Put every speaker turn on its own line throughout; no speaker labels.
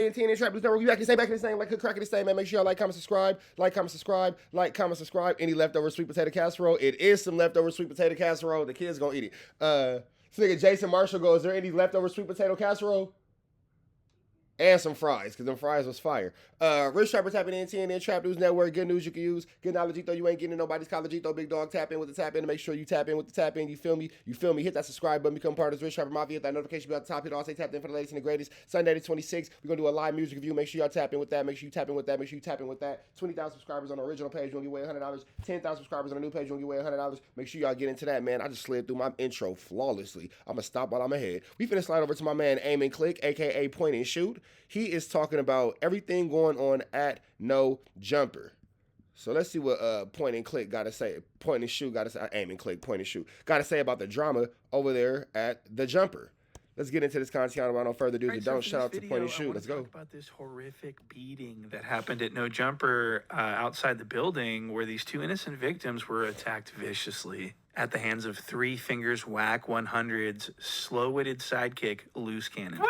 TNT Trap News Network. We back in the same, like a crack in the same, man. Make sure y'all like, comment, subscribe, like, comment, subscribe, like, comment, subscribe. Any leftover sweet potato casserole? It is some leftover sweet potato casserole. The kids gonna eat it. This nigga Jason Marshall goes, is there any leftover sweet potato casserole? And some fries, because them fries was fire. Rich Trapper tapping in, TNN Trap News Network. Good news you can use. Good knowledge, though you ain't getting nobody's college, though. Big dog, tap in with the tap in to make sure you tap in with the tap in. You feel me? You feel me? Hit that subscribe button, become part of this Rich Trapper Mafia. Hit that notification bell at the top. Hit all say tapped in for the latest and the greatest. Sunday the 26th. We're going to do a live music review. Make sure y'all tap in with that. Make sure you tap in with that. Make sure you tap in with that. 20,000 subscribers on the original page. You'll get away $100. 10,000 subscribers on the new page. You'll get away $100. Make sure y'all get into that, man. I just slid through my intro flawlessly. I'm going to stop while I'm ahead. We finna slide over to my man, Aim and Click, a.k.a. Point and Shoot. He is talking about everything going on at No Jumper. So let's see what Point and Click got to say. Point and Shoot got to say. Aim and Click, Point and Shoot got to say about the drama over there at The Jumper. Let's get into this content without no further ado. Right, so don't shout out to Point and Shoot. Let's go.
Talk about this horrific beating that happened at No Jumper outside the building, where these two innocent victims were attacked viciously at the hands of Three Fingers WACK100's slow-witted sidekick, Luce Cannon.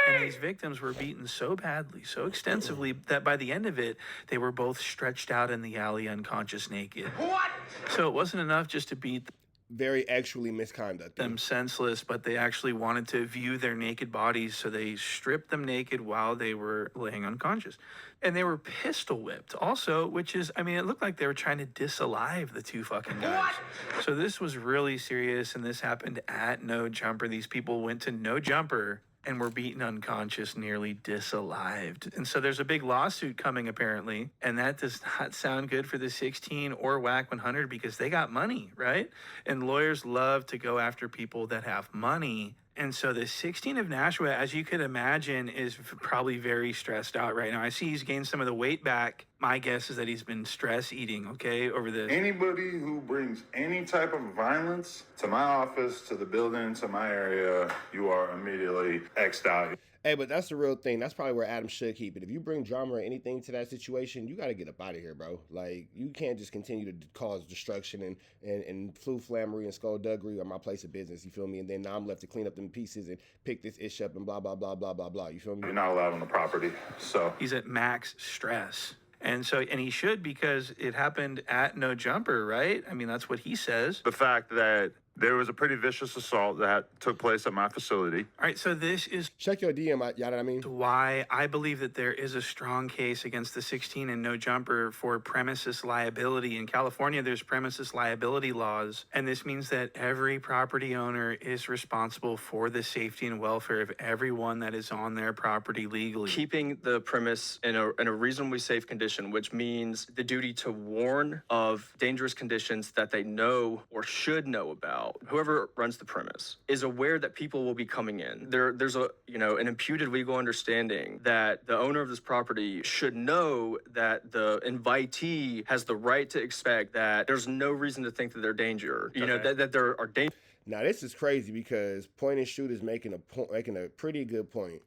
And these victims were beaten so badly, so extensively, that by the end of it, they were both stretched out in the alley unconscious naked. What? So it wasn't enough just to beat
very actually misconduct
them senseless, but they actually wanted to view their naked bodies, so they stripped them naked while they were laying unconscious. And they were pistol whipped also, which is, I mean, it looked like they were trying to disalive the two fucking guys. What? So this was really serious, and this happened at No Jumper. These people went to No Jumper and were beaten unconscious, nearly disalived. And so there's a big lawsuit coming, apparently, and that does not sound good for the 16 or WACK100 because they got money, right? And lawyers love to go after people that have money. And so the 16 of Nashua, as you could imagine, is probably very stressed out right now. I see he's gained some of the weight back. My guess is that he's been stress eating, okay, over this.
Anybody who brings any type of violence to my office, to the building, to my area, you are immediately X'd out.
Hey, but that's the real thing. That's probably where Adam should keep it. If you bring drama or anything to that situation, you got to get up out of here, bro. Like, you can't just continue to cause destruction and flammery and skullduggery on my place of business, you feel me? And then now I'm left to clean up them pieces and pick this ish up and blah, blah, blah, blah, blah, blah. You feel me?
You're not allowed on the property, so.
He's at max stress. And so, and he should, because it happened at No Jumper, right? I mean, that's what he says.
The fact that there was a pretty vicious assault that took place at my facility.
All right, so this is...
Check your DM, you know what I mean?
Why I believe that there is a strong case against the 16 and No Jumper for premises liability. In California, there's premises liability laws, and this means that every property owner is responsible for the safety and welfare of everyone that is on their property legally.
Keeping the premise in a reasonably safe condition, which means the duty to warn of dangerous conditions that they know or should know about. Whoever runs the premise is aware that people will be coming in. There's a, an imputed legal understanding that the owner of this property should know that the invitee has the right to expect that there's no reason to think that they're danger. That there are danger.
Now this is crazy because Point and Shoot is making a pretty good point.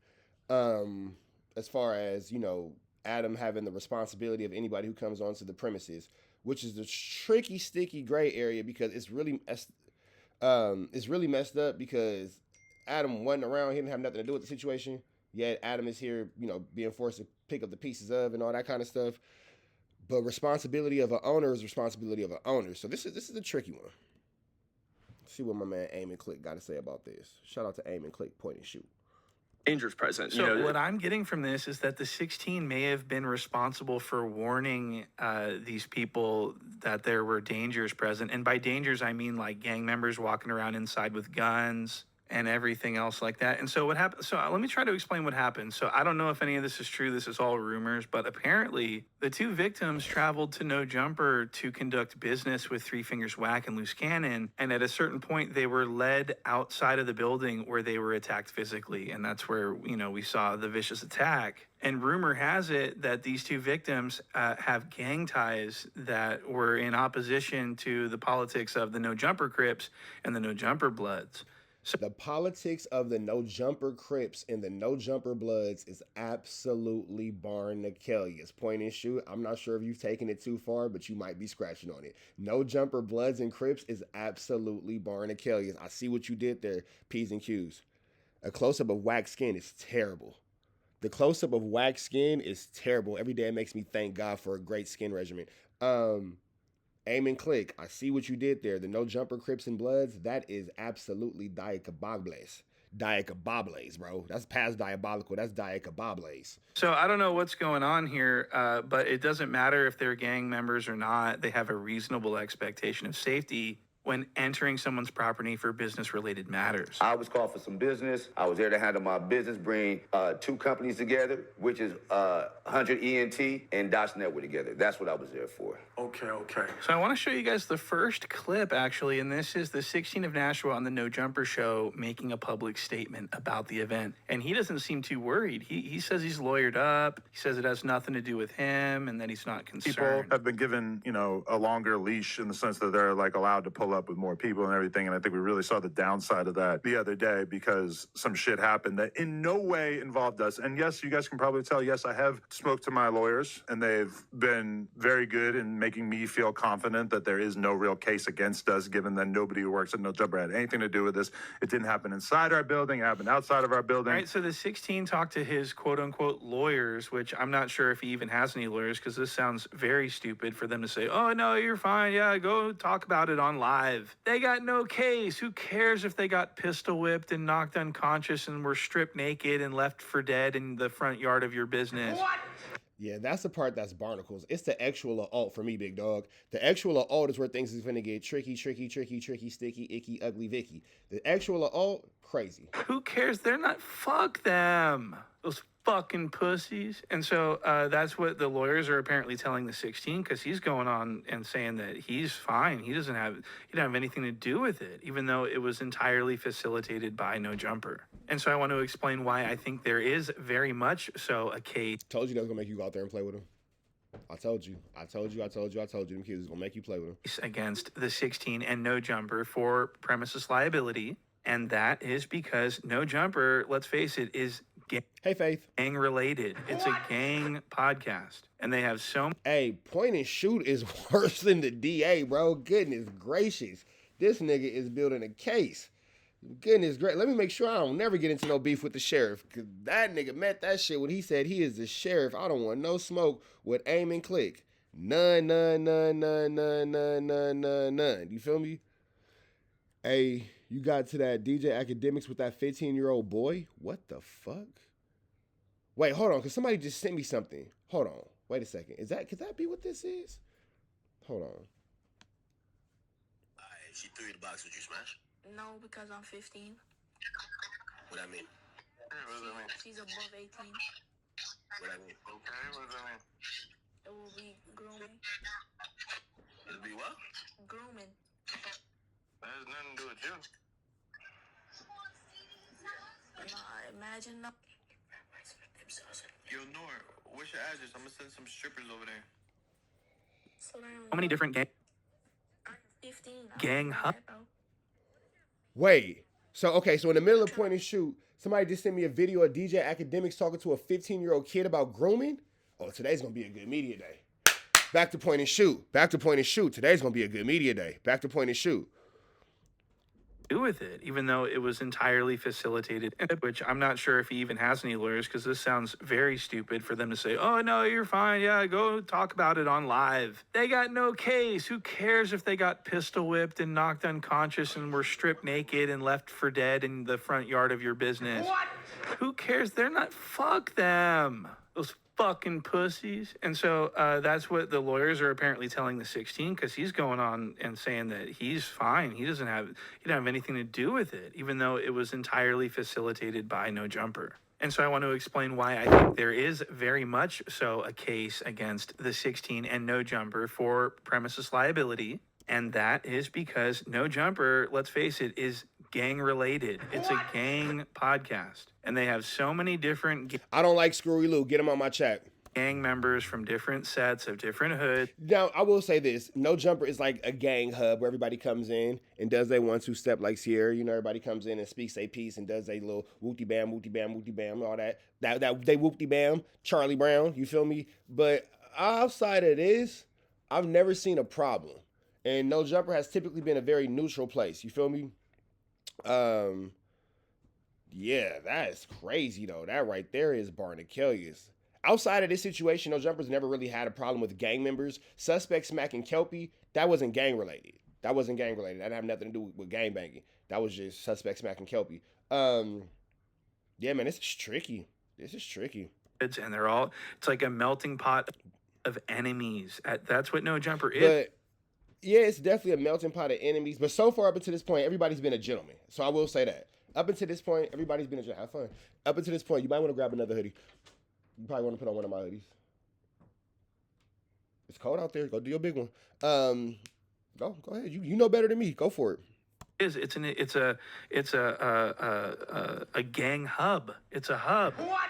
As far as, Adam having the responsibility of anybody who comes onto the premises, which is the tricky, sticky gray area because it's really messed up because Adam wasn't around. He didn't have nothing to do with the situation. Yet Adam is here, being forced to pick up the pieces of and all that kind of stuff. But responsibility of an owner is responsibility of an owner. So this is a tricky one. Let's see what my man Aim and Click got to say about this. Shout out to Aim and Click, Point and Shoot.
Dangers present.
So what I'm getting from this is that the 16 may have been responsible for warning these people that there were dangers present. And by dangers, I mean like gang members walking around inside with guns and everything else like that. And so what happened? So let me try to explain what happened. So I don't know if any of this is true. This is all rumors, but apparently the two victims traveled to No Jumper to conduct business with Three Fingers Wack and Luce Cannon. And at a certain point, they were led outside of the building where they were attacked physically. And that's where, we saw the vicious attack. And rumor has it that these two victims have gang ties that were in opposition to the politics of the No Jumper Crips and the No Jumper Bloods.
So the politics of the No Jumper Crips and the No Jumper Bloods is absolutely barnaculious. Point and Shoot, I'm not sure if you've taken it too far, but you might be scratching on it. No Jumper Bloods and Crips is absolutely barnaculious. I see what you did there, P's and Q's. A close-up of Wack skin is terrible. The close-up of Wack skin is terrible. Every day it makes me thank God for a great skin regimen. Aim and click. I see what you did there. The no jumper Crips and Bloods, that is absolutely diacabables. Diacabables, bro. That's past diabolical. That's diacabables.
So I don't know what's going on here, but it doesn't matter if they're gang members or not. They have a reasonable expectation of safety when entering someone's property for business-related matters.
I was called for some business. I was there to handle my business, bring two companies together, which is 100 ENT and Dodge Network together. That's what I was there for.
Okay. So I want to show you guys the first clip, actually, and this is the 16 of Nashua on the No Jumper show making a public statement about the event. And he doesn't seem too worried. He says he's lawyered up. He says it has nothing to do with him and that he's not concerned.
People have been given, a longer leash in the sense that they're like allowed to pull up with more people and everything. And I think we really saw the downside of that the other day because some shit happened that in no way involved us. And yes, you guys can probably tell, yes, I have spoke to my lawyers and they've been very good in making me feel confident that there is no real case against us, given that nobody who works at No Jumper had anything to do with this. It didn't happen inside our building. It happened outside of our building.
All right, so the 16 talked to his quote-unquote lawyers, which I'm not sure if he even has any lawyers because this sounds very stupid for them to say, oh, no, you're fine. Yeah, go talk about it on live. They got no case. Who cares if they got pistol whipped and knocked unconscious and were stripped naked and left for dead in the front yard of your business? What?
Yeah, that's the part that's barnacles. It's the actual alt for me, big dog. The actual alt is where things is gonna get tricky, sticky, icky, ugly, Vicky. The actual alt, crazy.
Who cares? They're not. Fuck them. Those fucking pussies. And so that's what the lawyers are apparently telling the 16 because he's going on and saying that he's fine. He didn't have anything to do with it, even though it was entirely facilitated by No Jumper. And so I want to explain why I think there is very much so a case.
Told you that was gonna make you go out there and play with him. I told you. Them kids was gonna make you play with him.
Against the 16 and No Jumper for premises liability. And that is because No Jumper, let's face it, is
Hey, Faith.
gang related. It's a gang podcast. And they have so...
Hey, point and shoot is worse than the DA, bro. Goodness gracious. This nigga is building a case. Goodness great. Let me make sure I don't never get into no beef with the sheriff. Cause that nigga meant that shit when he said he is the sheriff. I don't want no smoke with aim and click. None. You feel me? Hey, you got to that DJ Academics with that 15-year-old boy? What the fuck? Wait, hold on, because somebody just sent me something. Hold on. Wait a second. Could that be what this is? Hold on.
If she threw you the box, would you smash?
No, because I'm 15.
What I mean?
She's above 18.
What I mean? Okay, what does that mean?
It will be grooming.
It'll be what?
Grooming.
That has nothing to do with you.
Imagine not.
Yo, Nor, what's your address? I'm gonna send some strippers over there.
So
How many different
I'm 15.
gang hub?
Wait. So in the middle of point and shoot, somebody just sent me a video of DJ Academics talking to a 15-year-old kid about grooming. Oh, today's gonna be a good media day. Back to point and shoot. Today's gonna be a good media day. Back to point and shoot.
Do with it, even though it was entirely facilitated, which I'm not sure if he even has any lawyers because this sounds very stupid for them to say, oh, no, you're fine. Yeah, go talk about it on live. They got no case. Who cares if they got pistol whipped and knocked unconscious and were stripped naked and left for dead in the front yard of your business? What? Who cares? They're not. Fuck them. Those fucking pussies. And so that's what the lawyers are apparently telling the 16 because he's going on and saying that he's fine. He didn't have anything to do with it, even though it was entirely facilitated by No Jumper. And so I want to explain why I think there is very much so a case against the 16 and No Jumper for premises liability. And that is because No Jumper, let's face it, is gang related. It's a gang podcast. And they have so many different...
I don't like Screwy Lou. Get him on my chat.
Gang members from different sets of different hoods.
Now, I will say this. No Jumper is like a gang hub where everybody comes in and does their 1-2 step like Sierra. You know, everybody comes in and speaks a piece and does a little whoopty bam, all that. That they whoopty bam, Charlie Brown, you feel me? But outside of this, I've never seen a problem. And No Jumper has typically been a very neutral place. You feel me? Yeah, that is crazy though. That right there is Barnaculius. Outside of this situation, No Jumper's never really had a problem with gang members. Suspect smacking Kelpie, that wasn't gang related. That wasn't gang related. That didn't have nothing to do with gang banging. That was just suspect smacking Kelpie. Yeah, man, this is tricky. This is tricky.
And they're all, it's like a melting pot of enemies. That's what No Jumper is.
But yeah, it's definitely a melting pot of enemies. But so far up until this point, everybody's been a gentleman. So I will say that. Up until this point, everybody's been a gentleman. Have fun. Up until this point, you might want to grab another hoodie. You probably want to put on one of my hoodies. It's cold out there. Go do your big one. Go ahead. You know better than me. Go for it.
It's a gang hub. It's a hub. What?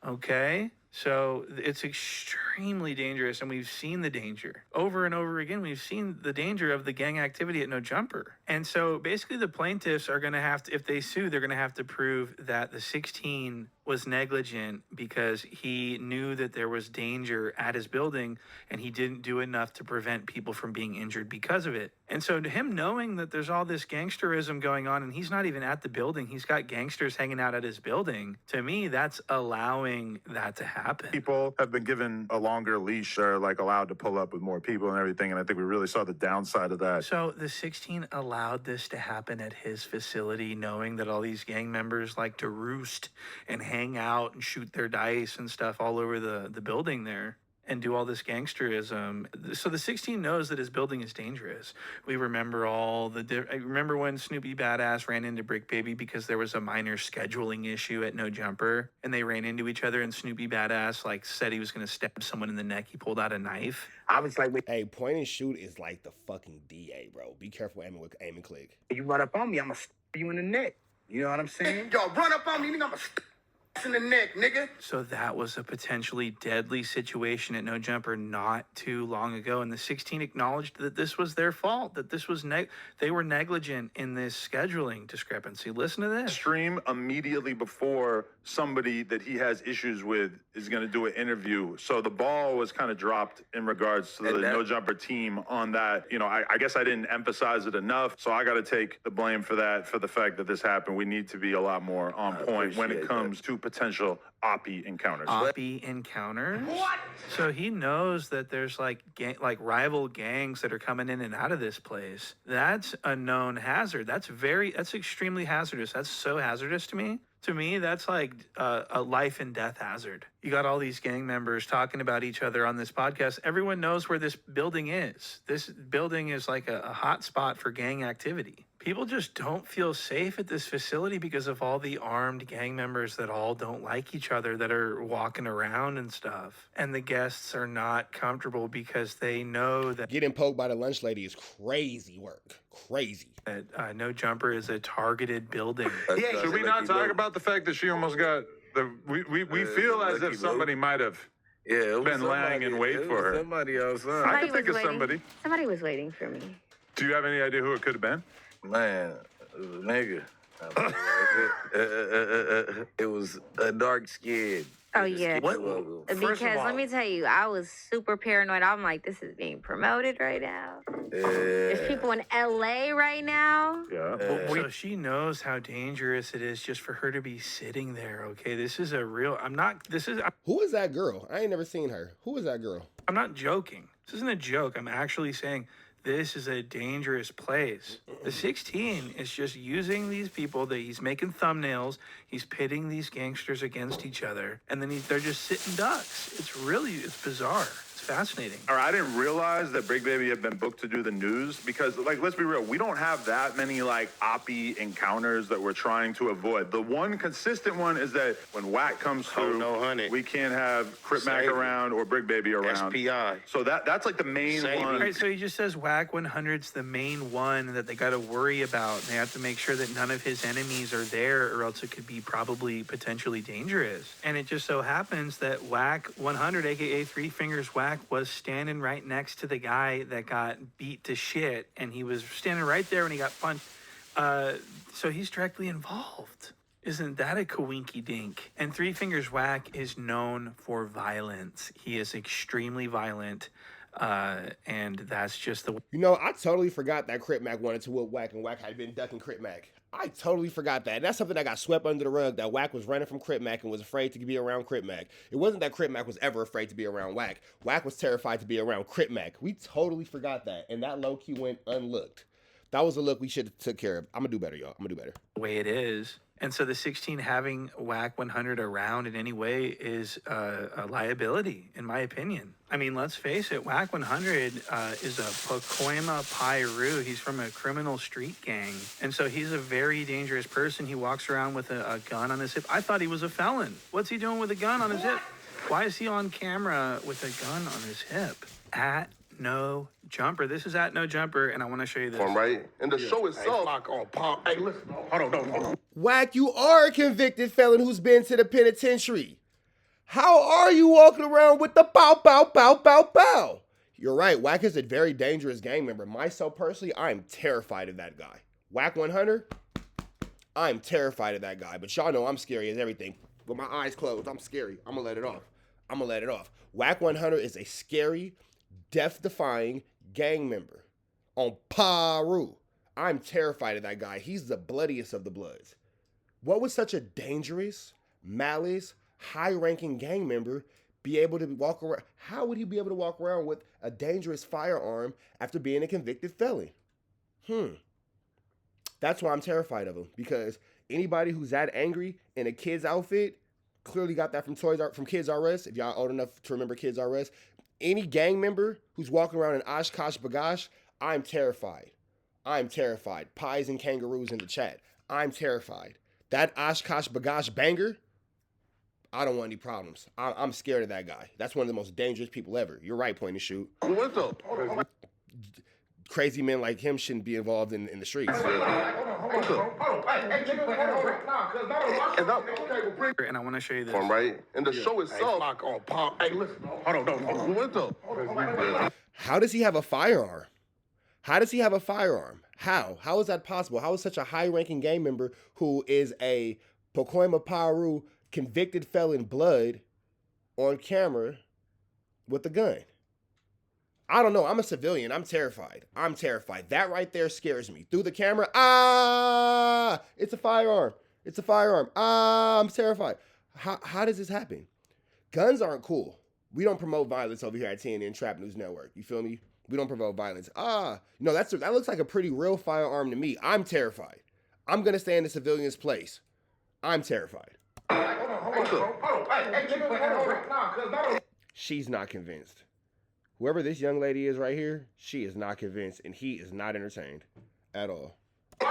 Okay. So it's extremely dangerous, and we've seen the danger over and over again. We've seen the danger of the gang activity at No Jumper. And so basically the plaintiffs are going to have to, if they sue, they're going to have to prove that the 16 was negligent because he knew that there was danger at his building and he didn't do enough to prevent people from being injured because of it. And so to him knowing that there's all this gangsterism going on and he's not even at the building, he's got gangsters hanging out at his building, to me, that's allowing that to happen.
People have been given a longer leash. They're like allowed to pull up with more people and everything. And I think we really saw the downside of that.
So the 16 allowed this to happen at his facility, knowing that all these gang members like to roost and hang out and shoot their dice and stuff all over the building there and do all this gangsterism. So the 16 knows that his building is dangerous. We remember I remember when Snoopy Badass ran into Brick Baby because there was a minor scheduling issue at No Jumper and they ran into each other and Snoopy Badass like said he was going to stab someone in the neck. He pulled out a knife.
I was like,
hey, point and shoot is like the fucking DA, bro. Be careful aiming with aim and click.
You run up on me, I'm going to stab you in the neck. You know what I'm saying? Yo, run up on me, nigga, I'm going to stab in the neck, nigga.
So that was a potentially deadly situation at No Jumper not too long ago, and the 16 acknowledged that this was their fault, that this was they were negligent in this scheduling discrepancy. Listen to this.
Stream immediately before somebody that he has issues with is going to do an interview. So the ball was kind of dropped in regards to the No Jumper team on that. You know, I guess I didn't emphasize it enough, so I got to take the blame for that, for the fact that this happened. We need to be a lot more on point when it comes to potential OPI encounters.
OPI encounters? What? So he knows that there's like rival gangs that are coming in and out of this place. That's a known hazard. That's extremely hazardous. That's so hazardous to me. To me, that's like a life and death hazard. You got all these gang members talking about each other on this podcast. Everyone knows where this building is. This building is like a hot spot for gang activity. People just don't feel safe at this facility because of all the armed gang members that all don't like each other that are walking around and stuff. And the guests are not comfortable because they know that
getting poked by the lunch lady is crazy work. Crazy.
That No Jumper is a targeted building.
Yeah, should we not talk about the fact that she almost got we feel as if somebody might have been lying in wait for her.
Somebody else.
I can think of somebody.
Somebody was waiting for me.
Do you have any idea who it could have been?
Man, nigga. It was a dark skin.
Oh, yeah.
What?
Because let me tell you, I was super paranoid. I'm like, this is being promoted right now. There's people in LA right now.
Yeah.
So she knows how dangerous it is just for her to be sitting there, okay? This is a real,
Who is that girl? I ain't never seen her. Who is that girl?
I'm not joking. This isn't a joke. I'm actually saying this is a dangerous place. The 16 is just using these people that he's making thumbnails. He's pitting these gangsters against each other. And then they're just sitting ducks. It's bizarre. It's fascinating.
All right, I didn't realize that Big Baby had been booked to do the news because, like, let's be real, we don't have that many, like, OPI encounters that we're trying to avoid. The one consistent one is that when Wack comes through, we can't have Crip Mac around or Big Baby around.
SPI.
So that's like the main one.
All right, so he just says WACK100's the main one that they got to worry about. They have to make sure that none of his enemies are there or else it could be probably potentially dangerous. And it just so happens that WACK100, aka Three Fingers Wack, was standing right next to the guy that got beat to shit, and he was standing right there when he got punched. So he's directly involved. Isn't that a coinky dink? And Three Fingers Wack is known for violence. He is extremely violent. And that's just the...
You know, I totally forgot that Crip Mac wanted to whoop Wack, and Wack had been ducking Crip Mac. I totally forgot that. And that's something that got swept under the rug, that Wack was running from Crip Mac and was afraid to be around Crip Mac. It wasn't that Crip Mac was ever afraid to be around Wack. Wack was terrified to be around Crip Mac. We totally forgot that. And that low-key went unlooked. That was a look we should have took care of. I'm going to do better, y'all. I'm going to do better.
The way it is. And so the 16 having WACK100 around in any way is a liability, in my opinion. I mean, let's face it, WACK100 is a Pacoima Piru. He's from a criminal street gang. And so he's a very dangerous person. He walks around with a gun on his hip. I thought he was a felon. What's he doing with a gun on his hip? Why is he on camera with a gun on his hip? At no jumper. This is at no jumper, and I want to show you this.
Right? And the show itself.
Hey, listen. Hold on.
Wack, you are a convicted felon who's been to the penitentiary. How are you walking around with the bow, bow, bow, bow, bow? You're right. Wack is a very dangerous gang member. Myself personally, I'm terrified of that guy. WACK100, I'm terrified of that guy. But y'all know I'm scary as everything. With my eyes closed, I'm scary. I'm going to let it off. WACK100 is a scary, death-defying gang member on Paru. I'm terrified of that guy. He's the bloodiest of the Bloods. What would such a dangerous, malice, high-ranking gang member be able to walk around? How would he be able to walk around with a dangerous firearm after being a convicted felon? That's why I'm terrified of him, because anybody who's that angry in a kid's outfit clearly got that from Kids R Us. If y'all old enough to remember Kids R Us, any gang member who's walking around in Oshkosh Bagosh, I'm terrified. Pies and kangaroos in the chat. I'm terrified. That Oshkosh Bagosh banger, I don't want any problems. I'm scared of that guy. That's one of the most dangerous people ever. You're right, point and shoot.
What's up?
Crazy men like him shouldn't be involved in the streets.
And I want to show you this.
Right? And the show itself.
Hey, listen. Hold on.
What's up?
How does he have a firearm? How? How is that possible? How is such a high-ranking gang member who is a Pacoima Paru convicted felon blood on camera with a gun? I don't know. I'm a civilian. I'm terrified. That right there scares me. Through the camera, it's a firearm. I'm terrified. How does this happen? Guns aren't cool. We don't promote violence over here at TNN Trap News Network. You feel me? We don't promote violence. No, that looks like a pretty real firearm to me. I'm terrified. I'm going to stay in the civilian's place. I'm terrified. She's not convinced. Whoever this young lady is right here, she is not convinced, and he is not entertained at all.
So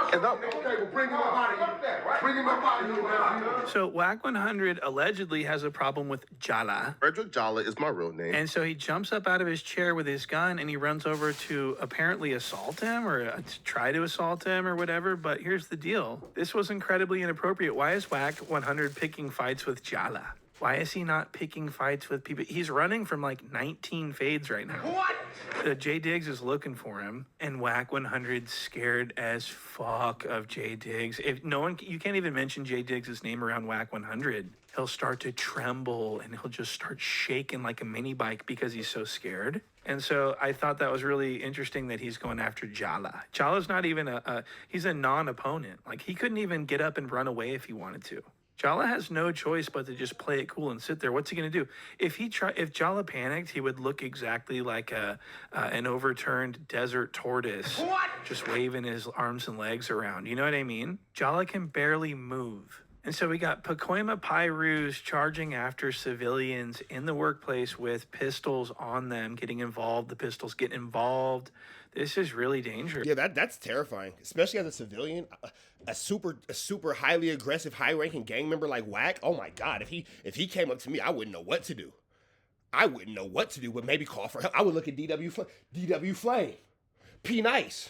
WACK100 allegedly has a problem with Jala.
Frederick Jala is my real name.
And so he jumps up out of his chair with his gun and he runs over to apparently assault him or to try to assault him or whatever. But here's the deal. This was incredibly inappropriate. Why is WACK100 picking fights with Jala? Why is he not picking fights with people? He's running from like 19 fades right now. What? Jay Diggs is looking for him, and WACK100's scared as fuck of Jay Diggs. If no one, you can't even mention Jay Diggs' name around WACK100. He'll start to tremble and he'll just start shaking like a mini bike because he's so scared. And so I thought that was really interesting that he's going after Jala. Jala's not even he's a non-opponent. Like he couldn't even get up and run away if he wanted to. Jala has no choice but to just play it cool and sit there. What's he going to do? If Jala panicked, he would look exactly like an overturned desert tortoise. What? Just waving his arms and legs around. You know what I mean? Jala can barely move. And so we got Pacoima Pirus charging after civilians in the workplace with pistols on them, getting involved. The pistols get involved. This is really dangerous.
Yeah, that's terrifying, especially as a civilian. A super highly aggressive, high-ranking gang member like Wack. Oh my God, if he came up to me, I wouldn't know what to do. But maybe call for help. I would look at DW Flame. P Nice.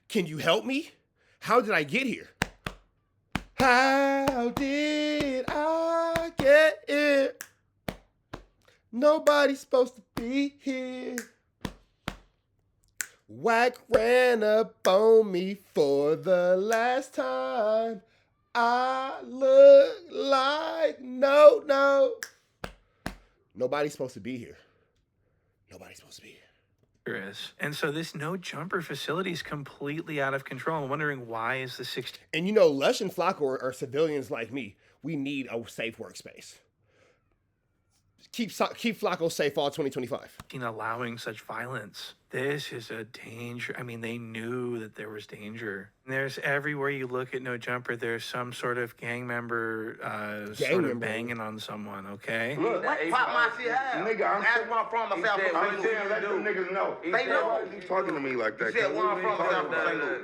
Can you help me? How did I get here? How did I get here? Nobody's supposed to be here. Wack ran up on me for the last time. I look like no. Nobody's supposed to be here.
And so this no jumper facility is completely out of control. I'm wondering why is the 16
And you know, Lush and FLAKKO are civilians like me. We need a safe workspace. Keep FLAKKO safe all 2025.
allowing such violence? This is a danger. I mean, they knew that there was danger. There's everywhere you look at No Jumper, there's some sort of gang member banging on someone, okay?
Look, pop my shit out. Nigga, I'm where I'm from. I'm saying, let them niggas know. They know.
You talking to me like that?
You said where I'm from.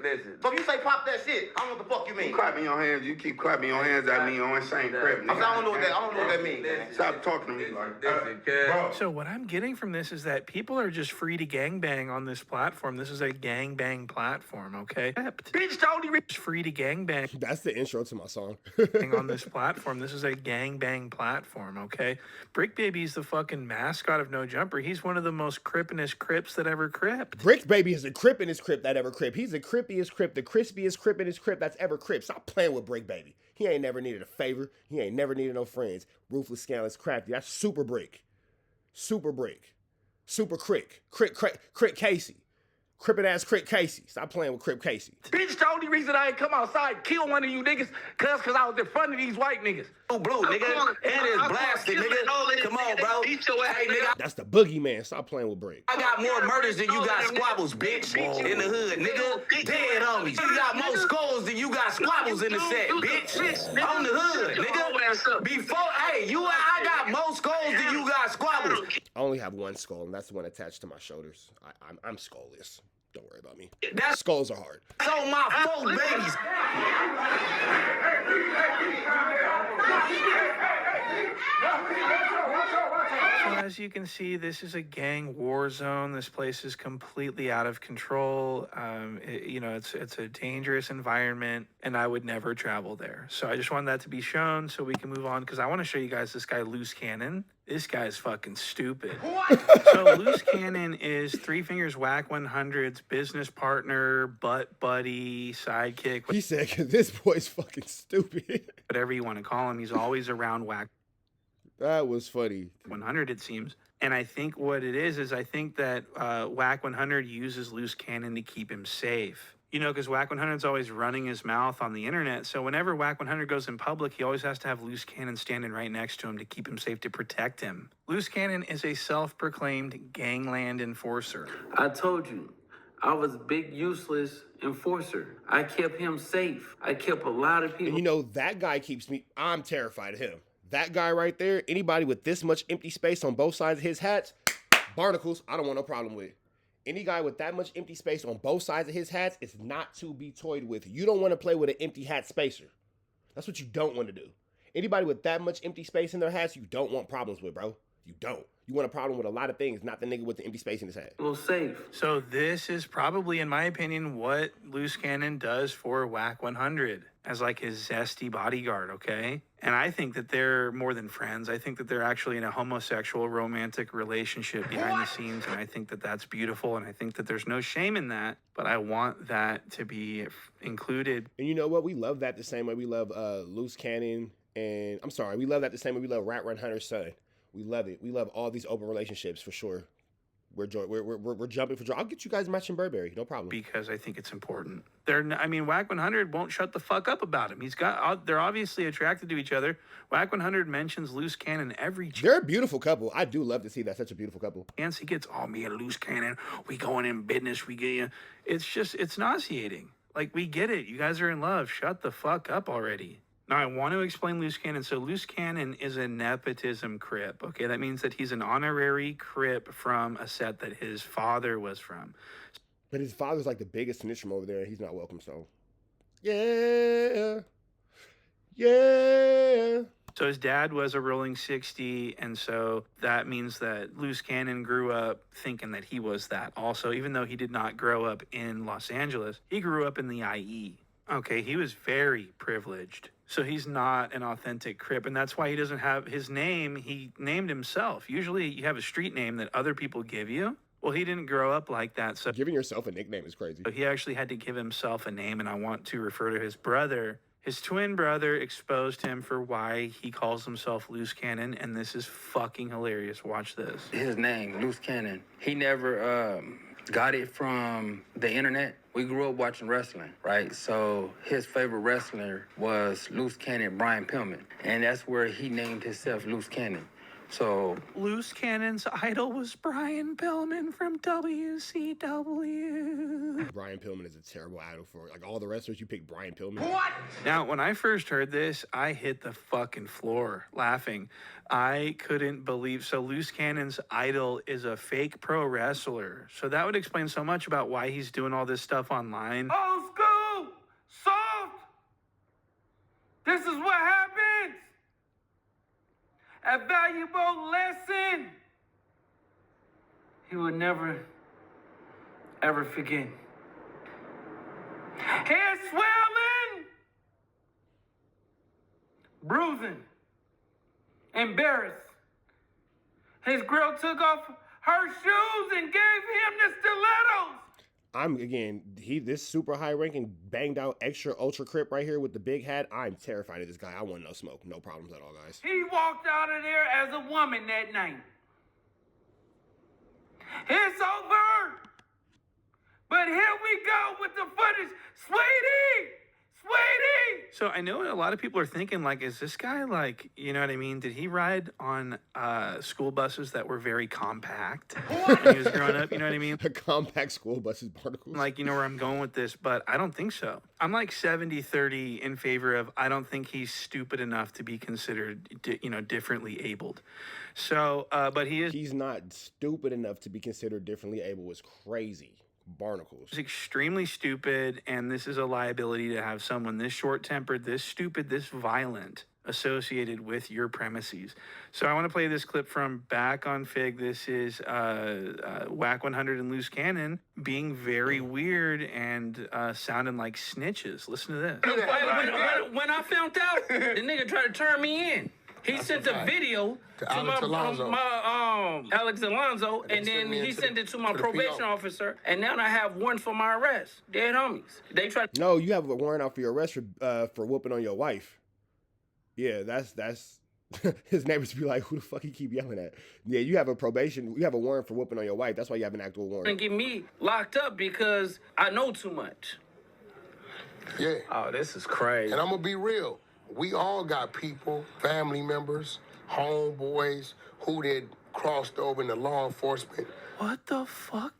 Listen. So if you say pop that shit, I don't know what the fuck you mean.
You clapping your hands. You keep clapping your hands at me on insane crap.
I don't know what that means.
Stop talking to me like that.
So what I'm getting from this is that people are just free to gangbang on this platform. This is a gangbang platform, okay?
Bitch, don't
free to gangbang.
That's the intro to my song.
On this platform. This is a gangbang platform, okay? Brick Baby's the fucking mascot of No Jumper. He's one of the most crippinest crips that ever cripped.
Brick Baby is the crippinest crip that ever crip. He's the crippiest crip, the crispiest crippinest crip that's ever crip. Stop playing with Brick Baby. He ain't never needed a favor. He ain't never needed no friends. Ruthless, scandalous, crafty. That's super Brick. Super Brick. Super Crick. Crick Casey. Crippin' ass Crick Casey. Stop playing with Crip Casey.
Bitch, the only reason I ain't come outside and kill one of you niggas, cause I was in front of these white niggas. Blue, nigga. And it's blasted, nigga. Come on, bro. Hey, nigga.
That's the boogeyman. Stop playing with Brick.
I got more murders than you got squabbles, bitch. In the hood, nigga. Dead homies. You got more skulls than you got squabbles in the set, bitch. On the hood, nigga. Before, I got more skulls than you got squabbles.
I only have one skull, and that's the one attached to my shoulders. I'm skullless. Don't worry about me. Skulls are hard.
So my 4 babies.
So as you can see, this is a gang war zone. This place is completely out of control. It's a dangerous environment, and I would never travel there. So I just wanted that to be shown so we can move on, because I want to show you guys this guy, Luce Cannon. This guy's fucking stupid. So Luce Cannon is Three Fingers WACK100's business partner, butt buddy, sidekick.
He said, because this boy's fucking stupid.
Whatever you want to call him, he's always around WACK.
That was funny.
100, it seems. And I think what it is I think that WACK100 uses Luce Cannon to keep him safe. You know, because WACK100's always running his mouth on the internet. So whenever WACK100 goes in public, he always has to have Luce Cannon standing right next to him to keep him safe, to protect him. Luce Cannon is a self-proclaimed gangland enforcer.
I told you, I was big useless enforcer. I kept him safe. I kept a lot of people.
And you know, that guy keeps me, I'm terrified of him. That guy right there, anybody with this much empty space on both sides of his hats, barnacles, I don't want no problem with. Any guy with that much empty space on both sides of his hats is not to be toyed with. You don't want to play with an empty hat spacer. That's what you don't want to do. Anybody with that much empty space in their hats, you don't want problems with, bro. You don't. You want a problem with a lot of things, not the nigga with the empty space in his hat.
Well, safe.
So this is probably, in my opinion, what Luce Cannon does for WACK100 as like his zesty bodyguard, okay? And I think that they're more than friends. I think that they're actually in a homosexual romantic relationship behind the scenes, and I think that that's beautiful, and I think that there's no shame in that, but I want that to be included.
And you know what? We love that the same way we love Luce Cannon, and we love that the same way we love WACK100's son. We love it. We love all these open relationships for sure. We're jumping for joy. I'll get you guys matching Burberry, no problem.
Because I think it's important. WACK100 won't shut the fuck up about him. They're obviously attracted to each other. WACK100 mentions Luce Cannon every.
They're a beautiful couple. I do love to see that. Such a beautiful couple.
And he gets, me and Luce Cannon, we going in business. We get, it's nauseating. Like, we get it. You guys are in love. Shut the fuck up already. Now, I want to explain Luce Cannon. So Luce Cannon is a nepotism crip, okay? That means that he's an honorary crip from a set that his father was from.
But his father's like the biggest snitch from over there, and he's not welcome, so. Yeah. Yeah.
So his dad was a rolling 60, and so that means that Luce Cannon grew up thinking that he was that also, even though he did not grow up in Los Angeles. He grew up in the IE. Okay, he was very privileged. So he's not an authentic Crip, and that's why he doesn't have his name. He named himself. Usually you have a street name that other people give you. Well, he didn't grow up like that. So
giving yourself a nickname is crazy.
So he actually had to give himself a name, and I want to refer to his brother. His twin brother exposed him for why he calls himself Luce Cannon, and this is fucking hilarious. Watch this.
His name, Luce Cannon. He never Got it from the internet. We grew up watching wrestling, right? So his favorite wrestler was Luce Cannon, Brian Pillman. And that's where he named himself Luce Cannon. So
Luce Cannon's idol was Brian Pillman from WCW.
Brian Pillman is a terrible idol for like all the wrestlers. You pick Brian Pillman.
What? Now, when I first heard this, I hit the fucking floor laughing. I couldn't believe. So Luce Cannon's idol is a fake pro wrestler. So that would explain so much about why he's doing all this stuff online.
old school, soft. This is what happens. A valuable lesson he would never, ever forget. Hair swelling, bruising, embarrassed. His girl took off her shoes and gave him the stilettos.
This super high ranking banged out extra ultra crip right here with the big hat. I'm terrified of this guy. I want no smoke. No problems at all, guys.
He walked out of there as a woman that night. It's over. But here we go with the footage. Sweetie! Sweetie!
So I know a lot of people are thinking, like, is this guy, like, you know what I mean? Did he ride on school buses that were very compact when he was growing up? You know what I mean?
A compact school buses, barnacles.
Like, you know where I'm going with this, but I don't think so. I'm like 70-30 in favor of I don't think he's stupid enough to be considered, differently abled. So, but he is.
He's not stupid enough to be considered differently able. It's crazy. Barnacles.
It's extremely stupid, and this is a liability to have someone this short-tempered, this stupid, this violent associated with your premises. So I want to play this clip from back on Fig. This is WACK100 and Luce Cannon being very weird and sounding like snitches. Listen to this.
When I found out, the nigga tried to turn me in. He sent a video to
Alex Alonso.
Alex Alonso, and then he sent it to my probation officer, and now I have warrants for my arrest. Dead homies. They tried.
No, you have a warrant out for your arrest for whooping on your wife. Yeah, that's his neighbors be like, who the fuck he keep yelling at? Yeah, you have a warrant for whooping on your wife. That's why you have an actual warrant.
And get me locked up because I know too much.
Yeah.
Oh, this is crazy.
And I'm gonna be real. We all got people, family members, homeboys who did crossed over into law enforcement.
What the fuck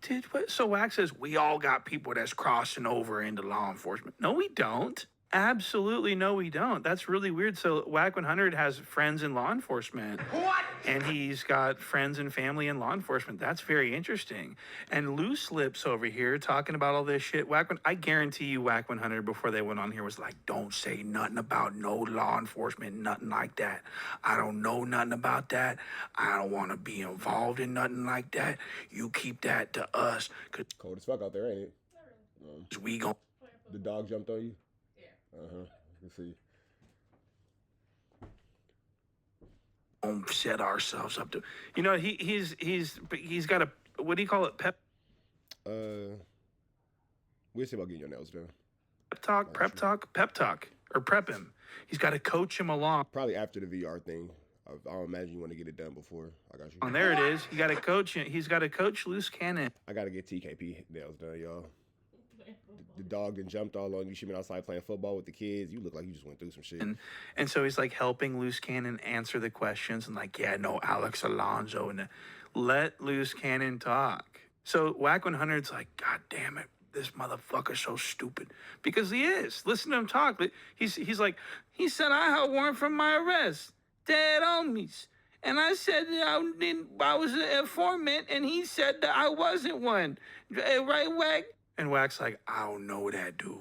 so Wack says we all got people that's crossing over into law enforcement. No, we don't. Absolutely no, we don't. That's really weird. So WACK100 has friends in law enforcement. What? And he's got friends and family in law enforcement. That's very interesting. And Loose Lips over here talking about all this shit. I guarantee you WACK100 before they went on here was like, don't say nothing about no law enforcement, nothing like that. I don't know nothing about that. I don't want to be involved in nothing like that. You keep that to us.
Cold as fuck out there, ain't it?
We gon'
The dog jumped on you? Let's see.
Set ourselves up to, he's got a, what do you call it?
We'll see about getting your nails done.
Prep talk, or prep him. He's got to coach him along.
Probably after the VR thing. I'll imagine you want to get it done before. I got you.
And there it is. You got to coach him. He's got to coach Luce Cannon.
I got to get TKP nails done, y'all. The dog that jumped all on you. She been outside playing football with the kids. You look like you just went through some shit.
And so he's like helping Luce Cannon answer the questions and like, yeah, no, Alex Alonso, and let Luce Cannon talk. So WACK100's like, God damn it, this motherfucker's so stupid. Because he is. Listen to him talk. He's like, he said I had a warrant for my arrest. Dead homies. And I said that I was an informant, and he said that I wasn't one. Right, Wack? And Wack's like, I don't know that dude.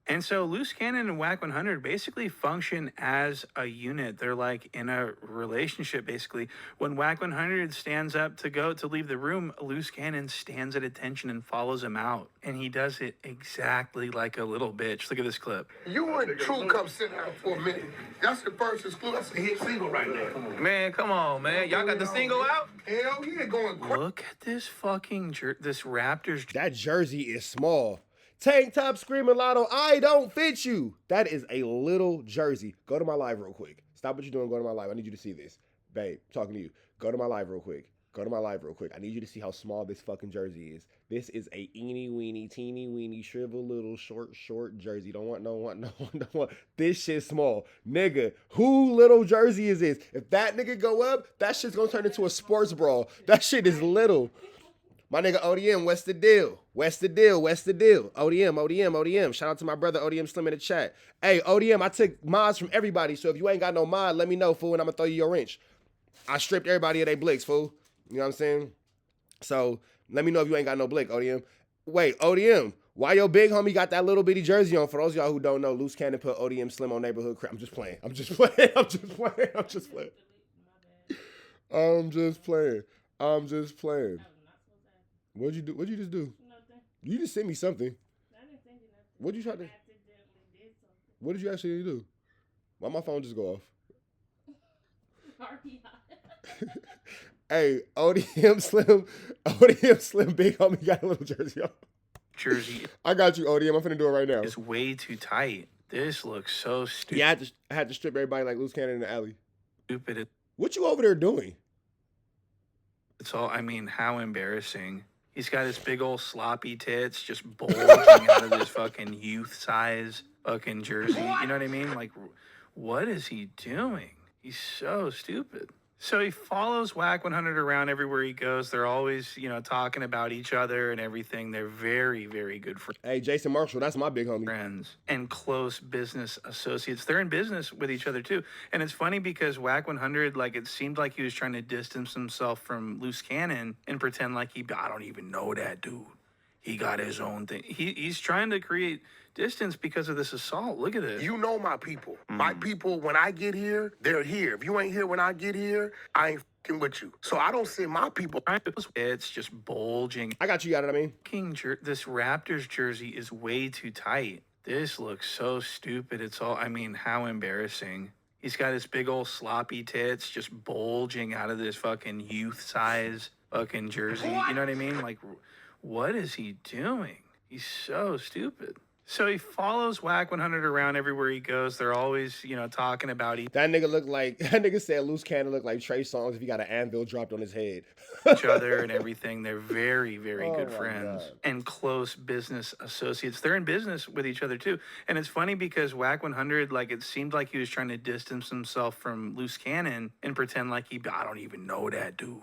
And so Luce Cannon and WACK100 basically function as a unit. They're like in a relationship, basically. When WACK100 stands up to leave the room, Luce Cannon stands at attention and follows him out. And he does it exactly like a little bitch. Look at this clip.
You and True come sit down for a minute. That's the first exclusive. That's a hit single right there.
Man, come on, man. Y'all got the single out?
Hell yeah, going crazy.
Look at this fucking this Raptors.
That jersey is small. Tank top screaming lotto, I don't fit you. That is a little jersey. Go to my live real quick. Stop what you're doing. Go to my live. I need you to see this. Babe, talking to you. Go to my live real quick. Go to my live real quick. I need you to see how small this fucking jersey is. This is a eeny weeny, teeny weeny, shrivel little, short jersey. Don't want. This shit's small. Nigga, who little jersey is this? If that nigga go up, that shit's gonna turn into a sports brawl. That shit is little. My nigga ODM, what's the deal? ODM. Shout out to my brother ODM Slim in the chat. Hey, ODM, I took mods from everybody, so if you ain't got no mod, let me know, fool, and I'm gonna throw you your wrench. I stripped everybody of their blicks, fool. You know what I'm saying? So let me know if you ain't got no blick, ODM. Wait, ODM, why your big homie got that little bitty jersey on? For those of y'all who don't know, Luce Cannon put ODM Slim on Neighborhood Crap. I'm just playing. What'd you do? What'd you just do? Nothing. You just sent me something. I didn't send you nothing. What'd you try to? What did you actually do? Why my phone just go off? Hey, ODM Slim, big homie got a little jersey on.
Jersey.
I got you, ODM. I'm finna do it right now.
It's way too tight. This looks so stupid.
Yeah, I had to strip everybody like Luce Cannon in the alley.
Stupid.
What you over there doing?
It's all, I mean, how embarrassing. He's got his big old sloppy tits just bulging out of this fucking youth size fucking jersey. You know what I mean? Like, what is he doing? He's so stupid. So he follows WACK100 around everywhere he goes. They're always, you know, talking about each other and everything. They're very, very good friends.
Hey, Jason Marshall, that's my big homie.
Friends and close business associates. They're in business with each other too. And it's funny because WACK100, like, it seemed like he was trying to distance himself from Luce Cannon and pretend like I don't even know that dude. He got his own thing. He's trying to create distance because of this assault. Look at this.
You know my people. My people, when I get here, they're here. If you ain't here when I get here, I ain't fucking with you. So I don't send my people.
It's just bulging.
I got you, got it, I mean.
This Raptors jersey is way too tight. This looks so stupid. It's all, I mean, how embarrassing. He's got his big old sloppy tits just bulging out of this fucking youth size fucking jersey. You know what I mean? Like, what is he doing? He's so stupid. So he follows WACK100 around everywhere he goes. They're always, you know, talking about
that nigga looked like, that nigga said Luce Cannon looked like Trey Songz if he got an anvil dropped on his head.
each other and everything. They're very, very good friends and close business associates. They're in business with each other too. And it's funny because WACK100, like, it seemed like he was trying to distance himself from Luce Cannon and pretend like I don't even know that dude.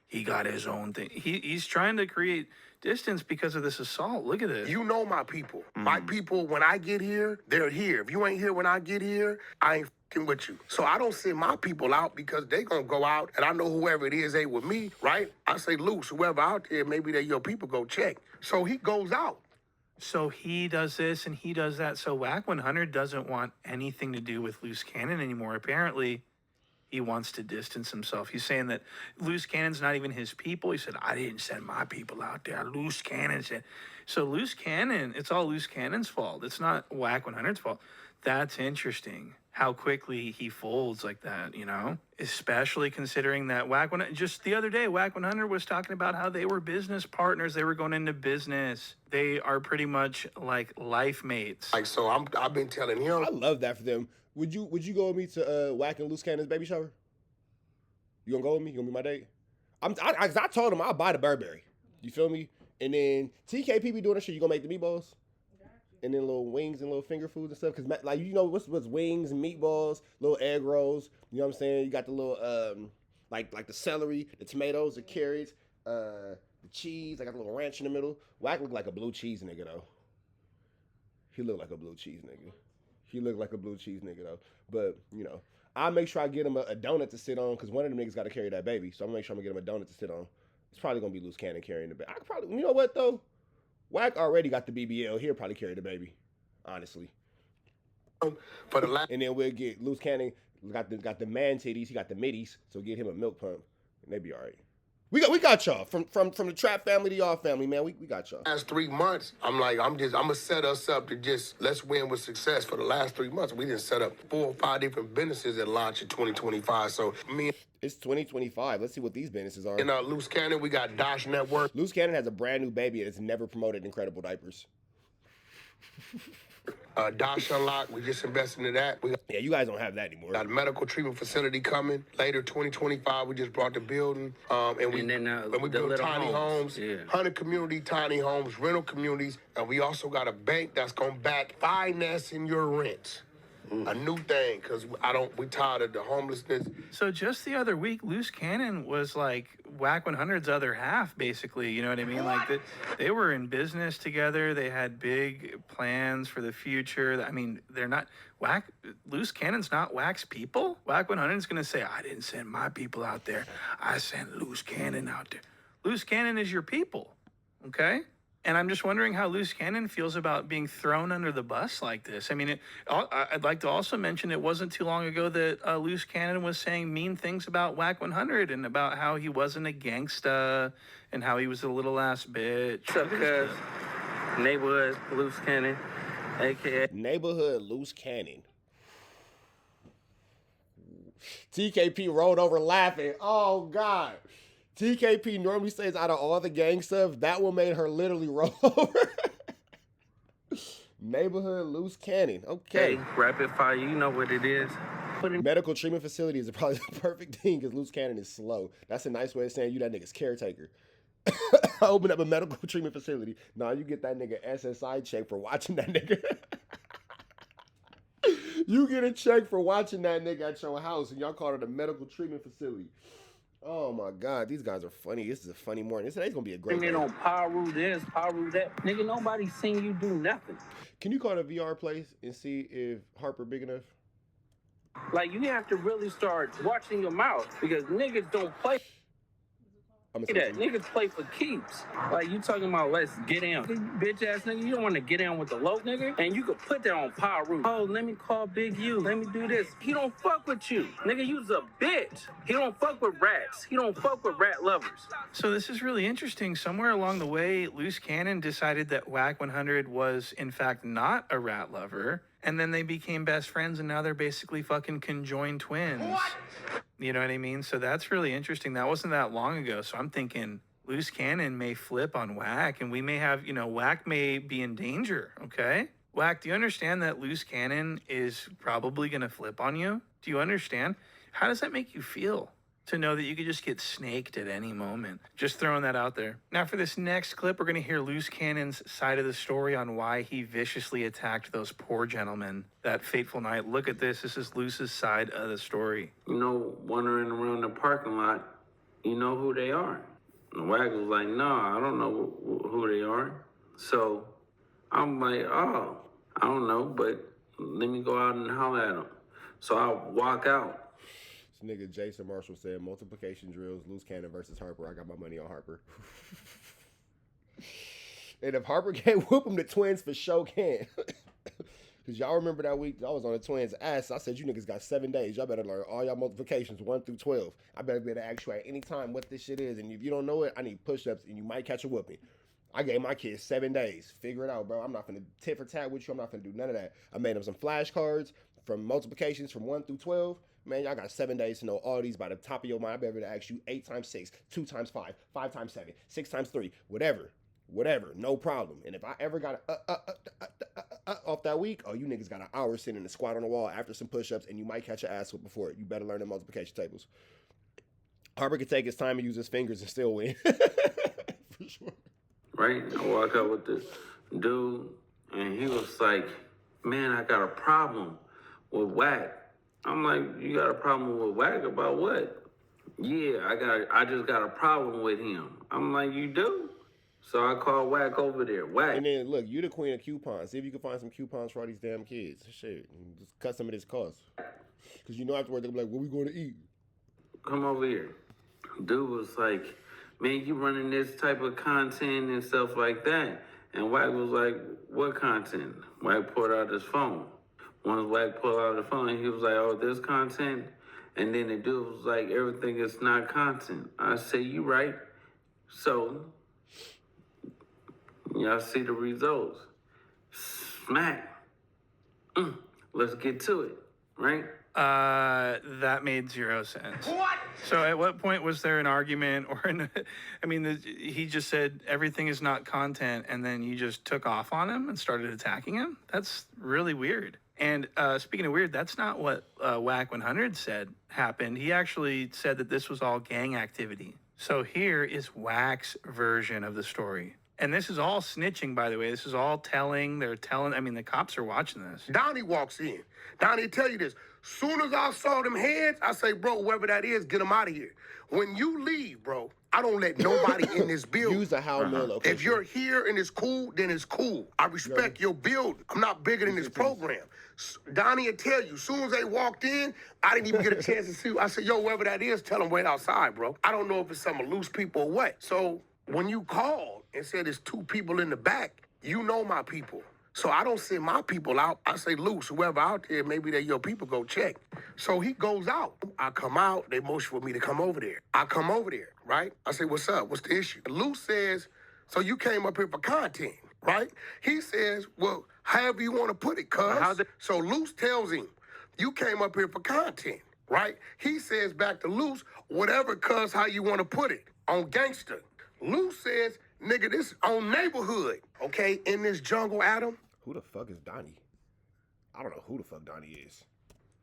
He got his own thing. He's trying to create distance because of this assault. Look at this.
You know my people. My people, when I get here, they're here. If you ain't here when I get here, I ain't fucking with you. So I don't send my people out because they gonna go out and I know whoever it is ain't with me, right? I say, Luce, whoever out there, maybe they're your people, go check. So he goes out.
So he does this and he does that. So WACK100 doesn't want anything to do with Luce Cannon anymore. Apparently, he wants to distance himself. He's saying that Luce Cannon's not even his people. He said, I didn't send my people out there. Luce Cannon said. So Luce Cannon, it's all Luce Cannon's fault. It's not WACK100's fault. That's interesting how quickly he folds like that, you know? Especially considering that WACK100, just the other day, WACK100 was talking about how they were business partners. They were going into business. They are pretty much like life mates.
Like, so I've been telling him.
I love that for them. Would you go with me to Wack and Luce Cannon's baby shower? You gonna go with me? You gonna be my date? I told him I'll buy the Burberry. You feel me? And then TKP be doing that shit. You gonna make the meatballs? And then little wings and little finger foods and stuff. Cause like, you know what's wings and meatballs, little egg rolls. You know what I'm saying? You got the little like the celery, the tomatoes, the carrots, the cheese. I got a little ranch in the middle. Wack look like a blue cheese nigga though. He look like a blue cheese nigga. He looked like a blue cheese nigga though. But, you know, I'll make sure I get him a donut to sit on because one of them niggas got to carry that baby. So I'm going to make sure I'm going to get him a donut to sit on. It's probably going to be Luce Cannon carrying the baby. I could probably, you know what though? Wack already got the BBL. He'll probably carry the baby, honestly.
For the last,
and then we'll get Luce Cannon, got the man titties. He got the middies. So get him a milk pump and they be all right. We got y'all from the Trap family to y'all family, man. We got y'all.
Last 3 months, I'm gonna set us up to just let's win with success. For the last 3 months, we didn't set up 4 or 5 different businesses that launch in 2025. So
it's 2025. Let's see what these businesses are.
In Luce Cannon, we got Dosh Network.
Luce Cannon has a brand new baby and it's never promoted Incredible Diapers.
Dosh Unlock, we just invested into that. We
Yeah, you guys don't have that anymore.
got a medical treatment facility coming later, 2025. We just brought the building, and we
the
built
little
tiny homes,
Yeah.
100 community tiny homes, rental communities, and we also got a bank that's gonna back financing your rent. A new thing, because we tired of the homelessness.
So just the other week, Luce Cannon was like WACK100's other half, basically. You know what I mean? Like they were in business together. They had big plans for the future. I mean, they're not Luce Cannon's not Wack's people. WACK100's gonna say, I didn't send my people out there. I sent Luce Cannon out there. Luce Cannon is your people, okay? And I'm just wondering how Luce Cannon feels about being thrown under the bus like this. I mean, I'd like to also mention it wasn't too long ago that Luce Cannon was saying mean things about WACK100 and about how he wasn't a gangsta and how he was a little ass bitch.
What's up, cuz? Neighborhood Luce Cannon, a.k.a.
Neighborhood Luce Cannon. TKP rolled over laughing. Oh, God. TKP normally says out of all the gang stuff, that one made her literally roll over. Neighborhood Luce Cannon. Okay.
Hey, rapid fire, you know what it is.
Medical treatment facility is probably the perfect thing because Luce Cannon is slow. That's a nice way of saying you that nigga's caretaker. Open up a medical treatment facility. Nah, you get that nigga SSI check for watching that nigga. You get a check for watching that nigga at your house and y'all call it a medical treatment facility. Oh my God, these guys are funny. This is a funny morning. Today's gonna be a great day.
On Paru this, Paru that. Nigga, nobody seen you do nothing.
Can you call the VR place and see if Harper big enough?
Like, you have to really start watching your mouth because niggas don't play. Niggas play for keeps. Like, you talking about let's get down. Bitch ass nigga, you don't want to get down with the low nigga. And you could put that on Paru. Oh, let me call Big U. Let me do this. He don't fuck with you. Nigga, you's a bitch. He don't fuck with rats. He don't fuck with rat lovers.
So this is really interesting. Somewhere along the way, Luce Cannon decided that WACK100 was, in fact, not a rat lover. And then they became best friends, and now they're basically fucking conjoined twins. What? You know what I mean? So that's really interesting. That wasn't that long ago. So I'm thinking Luce Cannon may flip on Wack, and we may have, Wack may be in danger, okay? Wack, do you understand that Luce Cannon is probably going to flip on you? Do you understand? How does that make you feel? To know that you could just get snaked at any moment. Just throwing that out there. Now for this next clip, we're gonna hear Luce Cannon's side of the story on why he viciously attacked those poor gentlemen that fateful night. Look at this. This is Luce's side of the story.
Wandering around the parking lot, you know who they are. And Wack was like, no, I don't know who they are. So I'm like, oh, I don't know, but let me go out and holler at them. So I walk out.
This nigga Jason Marshall said multiplication drills, Luce Cannon versus Harper. I got my money on Harper. And if Harper can't whoop him, the twins for sure can. Because y'all remember that week I was on the twins' ass. I said, you niggas got 7 days. Y'all better learn all y'all multiplications 1 through 12. I better be able to ask you at any time what this shit is. And if you don't know it, I need push-ups and you might catch a whooping. I gave my kids 7 days. Figure it out, bro. I'm not finna tit for tat with you. I'm not finna do none of that. I made them some flashcards from multiplications from 1 through 12. Man, y'all got 7 days to know all these by the top of your mind. I better to ask you 8 times 6, 2 times 5, 5 times 7, 6 times 3, whatever, no problem. And if I ever got off that week, oh, you niggas got an hour sitting in the squat on the wall after some push-ups, and you might catch your ass whip before it. You better learn the multiplication tables. Harper could take his time and use his fingers and still win. For sure.
Right? I walk up with this dude, and he was like, man, I got a problem with Wack. I'm like, you got a problem with Wack about what? Yeah, I just got a problem with him. I'm like, you do? So I call Wack over there. Wack.
And then look, you the queen of coupons. See if you can find some coupons for all these damn kids. Shit, and just cut some of this cost. Because you know afterward they'll be like, what we going to eat?
Come over here. Dude was like, man, you running this type of content and stuff like that. And Wack was like, what content? Wack pulled out his phone. Once Wack pulled out the phone, he was like, oh, this content? And then the dude was like, everything is not content. I say, you right. So, y'all see the results. Smack. Let's get to it, right?
That made zero sense. What? So at what point was there an argument or he just said everything is not content and then you just took off on him and started attacking him? That's really weird. And speaking of weird, that's not what WACK100 said happened. He actually said that this was all gang activity. So here is Wack's version of the story. And this is all snitching, by the way. This is all telling. They're telling. I mean, the cops are watching this.
Donnie walks in. Donnie tell you this. Soon as I saw them heads, I say, bro, whoever that is, get them out of here. When you leave, bro, I don't let nobody in this building.
Use a how mill location.
If you're here and it's cool, then it's cool. I respect your building. I'm not bigger than this program. Donnie will tell you, soon as they walked in, I didn't even get a chance to see. I said, yo, whoever that is, tell them wait outside, bro. I don't know if it's some loose people or what. So when you called and said there's 2 people in the back, you know my people. So I don't send my people out. I say, Luce, whoever out there, maybe they're your people, go check. So he goes out. I come out. They motion for me to come over there. I come over there, right? I say, what's up? What's the issue? Luce says, so you came up here for content, right? He says, well, however you want to put it, cuz. So Luce tells him, you came up here for content, right? He says back to Luce, whatever, cuz, how you want to put it, on gangster. Luce says, nigga, this on neighborhood, okay, in this jungle, Adam.
Who the fuck is Donnie? I don't know who the fuck Donnie is.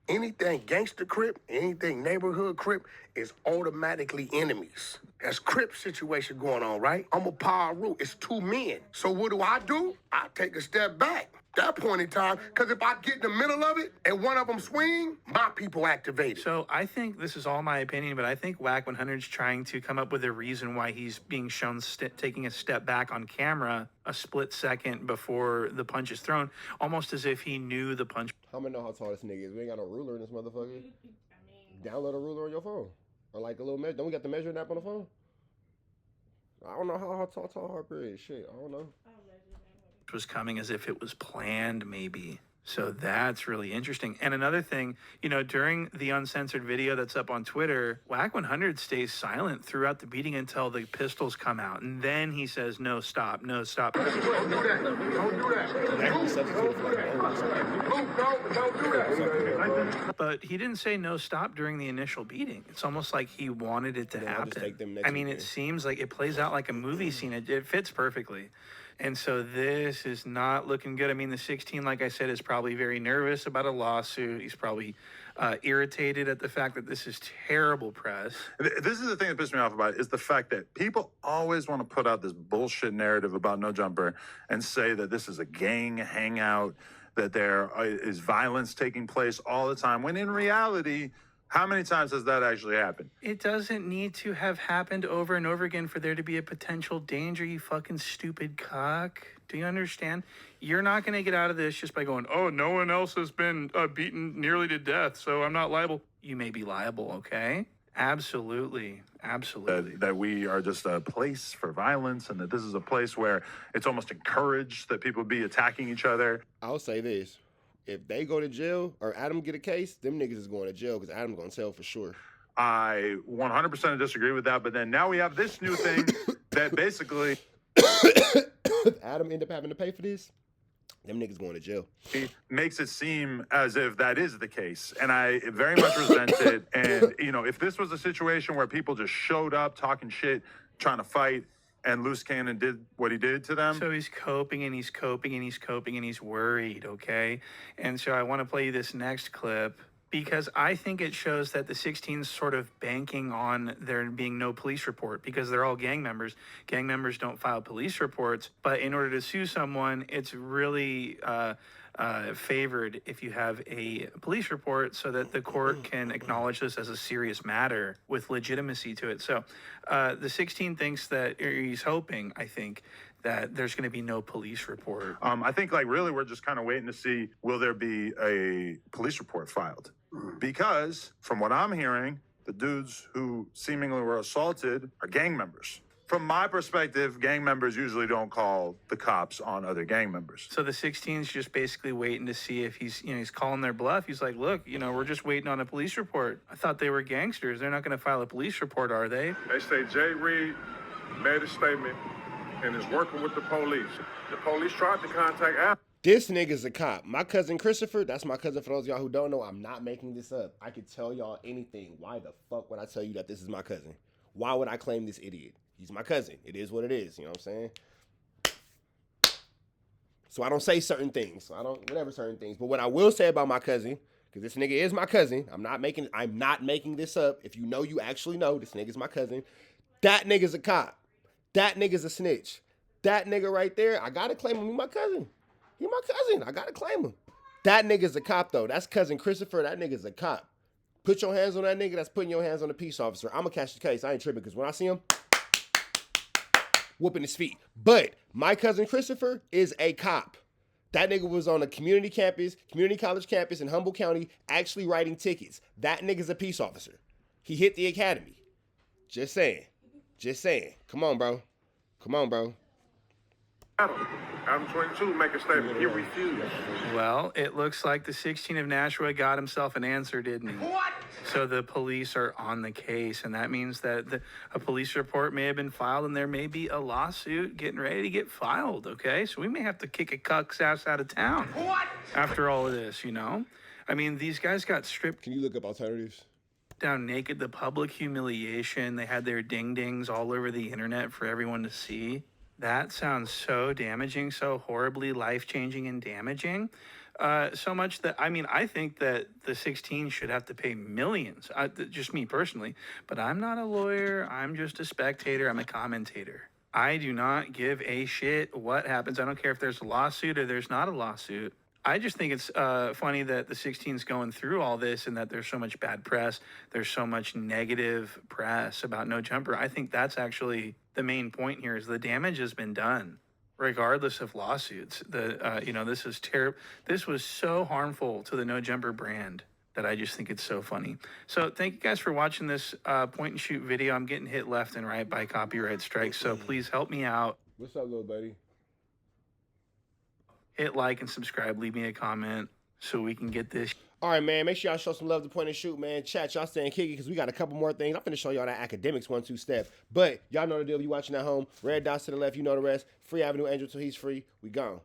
Anything gangster Crip, anything neighborhood Crip is automatically enemies. That's Crip situation going on, right? I'm a power root. It's 2 men. So what do? I take a step back. That point in time, because if I get in the middle of it and one of them swing, my people activate it.
So I think this is all my opinion, but I think WACK100 is trying to come up with a reason why he's being shown taking a step back on camera a split second before the punch is thrown, almost as if he knew the punch.
How am I know how tall this nigga is? We ain't got no ruler in this motherfucker. Download a ruler on your phone. Or like a little measure. Don't we got the measuring app on the phone? I don't know how tall Harper is. Shit, I don't know.
Was coming as if it was planned, maybe. So that's really interesting. And another thing, you know, during the uncensored video that's up on Twitter, WACK100 stays silent throughout the beating until the pistols come out. And then he says, no, stop, no, stop.
Don't do that. Don't do that.
But he didn't say no, stop during the initial beating. It's almost like he wanted it to happen. I mean, it seems like it plays out like a movie scene. It fits perfectly. And so this is not looking good. I mean, the 16, like I said, is probably very nervous about a lawsuit. He's probably irritated at the fact that this is terrible press.
This is the thing that pissed me off about it, is the fact that people always want to put out this bullshit narrative about No Jumper and say that this is a gang hangout, that there is violence taking place all the time, when in reality, how many times has that actually happened?
It doesn't need to have happened over and over again for there to be a potential danger, you fucking stupid cock. Do you understand? You're not going to get out of this just by going, oh, no one else has been beaten nearly to death, so I'm not liable. You may be liable, okay? Absolutely. Absolutely.
That we are just a place for violence, and that this is a place where it's almost encouraged that people be attacking each other.
I'll say this. If they go to jail or Adam get a case, them niggas is going to jail because Adam's going to tell for sure.
I 100% disagree with that, but then now we have this new thing that basically...
If Adam end up having to pay for this, them niggas going to jail.
It makes it seem as if that is the case, and I very much resent it. And, you know, if this was a situation where people just showed up talking shit, trying to fight, and Luce Cannon did what he did to them.
So he's coping and he's coping and he's coping and he's worried, okay? And so I want to play you this next clip because I think it shows that the 16's sort of banking on there being no police report because they're all gang members. Gang members don't file police reports, but in order to sue someone, it's really favored if you have a police report so that the court can acknowledge this as a serious matter with legitimacy to it. So the 16 thinks that, or he's hoping, I think, that there's going to be no police report.
I think, like, really, we're just kind of waiting to see, will there be a police report filed? Because, from what I'm hearing, the dudes who seemingly were assaulted are gang members. From my perspective, gang members usually don't call the cops on other gang members.
So the 16's just basically waiting to see if he's calling their bluff. He's like, look, we're just waiting on a police report. I thought they were gangsters. They're not going to file a police report, are they?
They say Jay Reed made a statement and is working with the police. The police tried to contact Adam.
This nigga's a cop. My cousin Christopher, that's my cousin for those of y'all who don't know. I'm not making this up. I could tell y'all anything. Why the fuck would I tell you that this is my cousin? Why would I claim this idiot? He's my cousin. It is what it is. You know what I'm saying? So I don't say certain things. So I don't, whatever certain things. But what I will say about my cousin, because this nigga is my cousin. I'm not making this up. If you know, you actually know. This nigga's my cousin. That nigga's a cop. That nigga's a snitch. That nigga right there, I gotta claim him. He my cousin. He my cousin. I gotta claim him. That nigga's a cop though. That's cousin Christopher. That nigga's a cop. Put your hands on that nigga. That's putting your hands on the peace officer. I'm gonna catch the case. I ain't tripping because when I see him, whooping his feet. But my cousin Christopher is a cop. That nigga was on a community college campus in Humboldt County, actually writing tickets. That nigga's a peace officer. He hit the academy. Just saying. Just saying. Come on, bro. Come on, bro.
ADAM22 make a statement. He refused.
Well, it looks like the 16 of Nashua got himself an answer, didn't he? What? So the police are on the case, and that means that a police report may have been filed, and there may be a lawsuit getting ready to get filed, okay? So we may have to kick a cuck's ass out of town. What? After all of this, you know? I mean, these guys got stripped.
Can you look up alternatives?
Down naked, the public humiliation. They had their ding-dings all over the internet for everyone to see. That sounds so damaging, so horribly life-changing and damaging. So much that, I mean, I think that the 16 should have to pay millions, just me personally. But I'm not a lawyer. I'm just a spectator. I'm a commentator. I do not give a shit what happens. I don't care if there's a lawsuit or there's not a lawsuit. I just think it's funny that the 16's going through all this and that there's so much bad press. There's so much negative press about No Jumper. I think that's actually the main point here is the damage has been done, regardless of lawsuits. This is terrible. This was so harmful to the No Jumper brand that I just think it's so funny. So thank you guys for watching this point and shoot video. I'm getting hit left and right by copyright strikes, so please help me out.
What's up, little buddy?
Hit like and subscribe. Leave me a comment so we can get this.
All right, man. Make sure y'all show some love to point and shoot, man. Chat, y'all staying kicky because we got a couple more things. I'm finna show y'all that academics 1-2 step. But y'all know the deal. If you watching at home, red dots to the left, you know the rest. Free Avenue Angel till he's free. We gone.